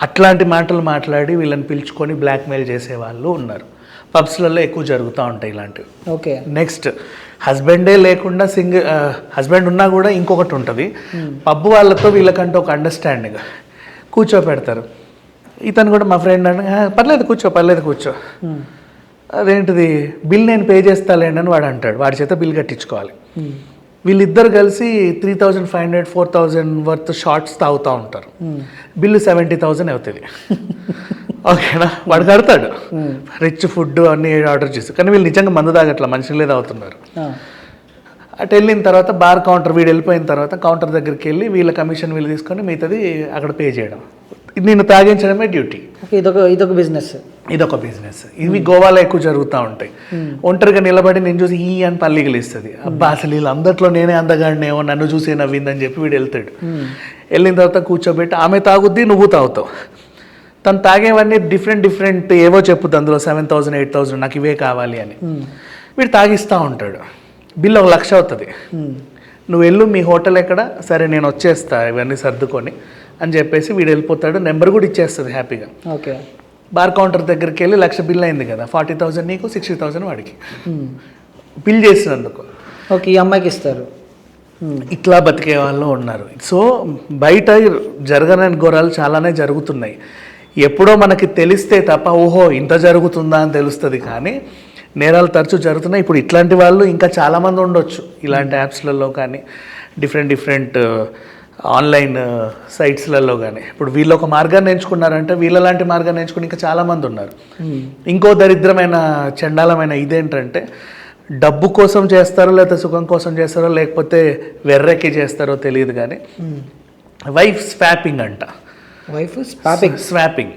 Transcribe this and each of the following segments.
అట్లాంటి మాటలు మాట్లాడి వీళ్ళని పిలుచుకొని బ్లాక్మెయిల్ చేసే వాళ్ళు ఉన్నారు. పబ్స్లలో ఎక్కువ జరుగుతూ ఉంటాయి ఇలాంటివి. ఓకే. నెక్స్ట్ హస్బెండే లేకుండా హస్బెండ్ ఉన్నా కూడా ఇంకొకటి ఉంటుంది. పబ్ వాళ్ళతో వీళ్ళకంటే ఒక అండర్స్టాండింగ్ కూర్చోపెడతారు. ఇతను కూడా మా ఫ్రెండ్ అంటే పర్లేదు కూర్చో అదేంటిది బిల్ నేను పే చేస్తాలేండి అని వాడు అంటాడు. వాడి చేత బిల్ కట్టించుకోవాలి. వీళ్ళిద్దరు కలిసి 3,500 4,000 వర్త్ షార్ట్స్ తాగుతూ ఉంటారు. బిల్లు 70,000 అవుతుంది. ఓకేనా, వాడు కడతాడు. రిచ్ ఫుడ్ అన్నీ ఆర్డర్ చేస్తారు. కానీ వీళ్ళు నిజంగా మందు తాగట్లా, మనుషులే తాగుతున్నారు. అటు వెళ్ళిన తర్వాత బార్ కౌంటర్ వీడు వెళ్ళిపోయిన తర్వాత కౌంటర్ దగ్గరికి వెళ్ళి వీళ్ళ కమిషన్ వీళ్ళు తీసుకొని మిగతాది అక్కడ పే చేయడం. నిన్ను తాగించడమే డ్యూటీ. ఇదొక బిజినెస్. ఇవి గోవాలో ఎక్కువ జరుగుతూ ఉంటాయి. ఒంటరిగా నిలబడి నేను చూసి ఈ అని పల్లిగిలిస్తుంది. అబ్బా అసలు వీళ్ళు అందరిలో నేనే అందగాడినేమో, నన్ను చూసే నవ్విందని చెప్పి వీడు వెళ్తాడు. వెళ్ళిన తర్వాత కూర్చోబెట్టి ఆమె తాగుద్ది, నువ్వు తాగుతావు. తను తాగేవన్నీ డిఫరెంట్ ఏవో చెప్పుద్ది. అందులో 7,000 8,000 నాకు ఇవే కావాలి అని వీడు తాగిస్తూ ఉంటాడు. బిల్లు 1,00,000 అవుతుంది. నువ్వు వెళ్ళు, మీ హోటల్ ఎక్కడ, సరే నేను వచ్చేస్తా ఇవన్నీ సర్దుకొని అని చెప్పేసి వీడు వెళ్ళిపోతాడు. నెంబర్ కూడా ఇచ్చేస్తుంది హ్యాపీగా. ఓకే. బార్ కౌంటర్ దగ్గరికి వెళ్ళి 1,00,000 బిల్ అయింది కదా, 40,000 నీకు, 60,000 వాడికి బిల్ చేసినందుకు. ఓకే, ఈ అమ్మాయికి ఇస్తారు. ఇట్లా బతికే వాళ్ళు ఉన్నారు. సో బయట జరగని ఘోరాలు చాలానే జరుగుతున్నాయి. ఎప్పుడో మనకి తెలిస్తే తప్ప ఓహో ఇంత జరుగుతుందా అని తెలుస్తుంది. కానీ నేరాలు తరచూ జరుగుతున్నాయి. ఇప్పుడు ఇట్లాంటి వాళ్ళు ఇంకా చాలామంది ఉండొచ్చు ఇలాంటి యాప్స్లలో కానీ డిఫరెంట్ ఆన్లైన్ సైట్స్లలో కానీ. ఇప్పుడు వీళ్ళు ఒక మార్గాన్ని ఎంచుకున్నారంటే వీళ్ళలాంటి మార్గాన్ని ఎంచుకుని ఇంకా చాలామంది ఉన్నారు. ఇంకో దరిద్రమైన చండాలమైన ఇదేంటంటే డబ్బు కోసం చేస్తారో లేకపోతే సుఖం కోసం చేస్తారో లేకపోతే వెర్రెక్కి చేస్తారో తెలియదు కానీ వైఫ్ స్వాపింగ్ అంట. స్వాపింగ్.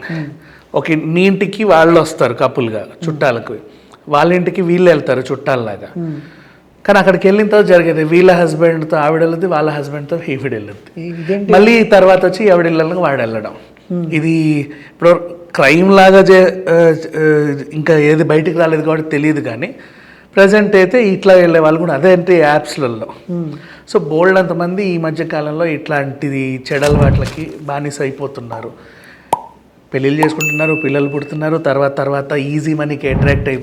ఓకే, నీ ఇంటికి వాళ్ళు వస్తారు కపుల్గా చుట్టాలకు, వాళ్ళ ఇంటికి వీళ్ళు వెళ్తారు చుట్టాలలాగా. కానీ అక్కడికి వెళ్ళిన తర్వాత జరిగేది వీళ్ళ హస్బెండ్తో ఆవిడ వెళ్ళదు, వాళ్ళ హస్బెండ్తో ఈవిడ వెళ్ళదు, మళ్ళీ తర్వాత వచ్చి ఆవిడ ఇళ్ళకి వాడు వెళ్ళడం. ఇది ఇప్పుడు క్రైమ్ లాగా ఇంకా ఏది బయటికి రాలేదు కాబట్టి తెలియదు. కానీ ప్రజెంట్ అయితే ఇట్లా వెళ్ళే వాళ్ళు కూడా అదే అంటే యాప్స్లలో. సో బోల్డ్ అంతమంది ఈ మధ్య కాలంలో ఇట్లాంటిది చెడలవాట్లకి బానిస అయిపోతున్నారు. పెళ్ళిళ్ళు చేసుకుంటున్నారు, పిల్లలు పుడుతున్నారు, తర్వాత ఈజీ మనీకి అట్రాక్ట్ అయిపోతున్నారు.